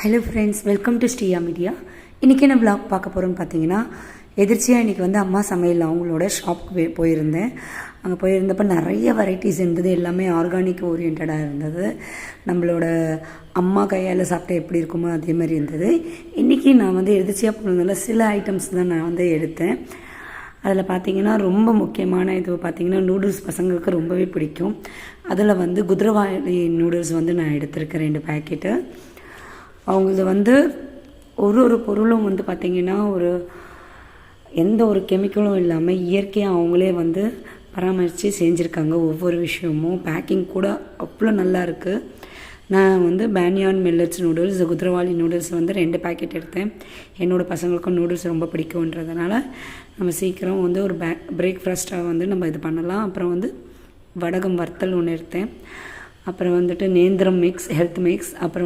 Hello friends, welcome to Shriya media. இன்றைக்கி என்ன vlog பார்க்க போகிறோன்னு பார்த்தீங்கன்னா, எதிர்ச்சியாக இன்றைக்கி அம்மா சமையல் அவங்களோட ஷாப்புக்கு போயிருந்தேன். அங்கே போயிருந்தப்போ நிறைய வெரைட்டிஸ் இருந்தது. எல்லாமே ஆர்கானிக் ஓரியன்டாக இருந்தது. நம்மளோட அம்மா கையால் சாப்பிட்டா எப்படி இருக்குமோ அதே மாதிரி இருந்தது. இன்றைக்கி நான் எதிர்ச்சியாக போனதில் சில ஐட்டம்ஸ் தான் நான் எடுத்தேன். அதில் பார்த்திங்கன்னா ரொம்ப முக்கியமான இது பார்த்திங்கன்னா நூடுல்ஸ் பசங்களுக்கு ரொம்பவே பிடிக்கும். அதில் குதிரவாளி நூடுல்ஸ் நான் எடுத்திருக்கேன் 2 பேக்கெட்டு. அவங்களது ஒரு பொருளும் பார்த்திங்கன்னா எந்த ஒரு கெமிக்கலும் இல்லாமல் இயற்கையாக அவங்களே பராமரித்து செஞ்சுருக்காங்க. ஒவ்வொரு விஷயமும் பேக்கிங் கூட அவ்வளோ நல்லா இருக்குது. நான் பேனியான் மில்லட்ஸ் நூடுல்ஸ், குதிரவாளி நூடுல்ஸ் 2 பேக்கெட் எடுத்தேன். என்னோடய பசங்களுக்கும் நூடுல்ஸ் ரொம்ப பிடிக்குன்றதுனால நம்ம சீக்கிரம் ஒரு பிரேக்ஃபாஸ்ட்டாக நம்ம இது பண்ணலாம். அப்புறம் வடகம் வறுத்தல் ஒன்று எடுத்தேன். அப்புறம் நேந்திரம் மிக்ஸ், ஹெல்த் மிக்ஸ், அப்புறம்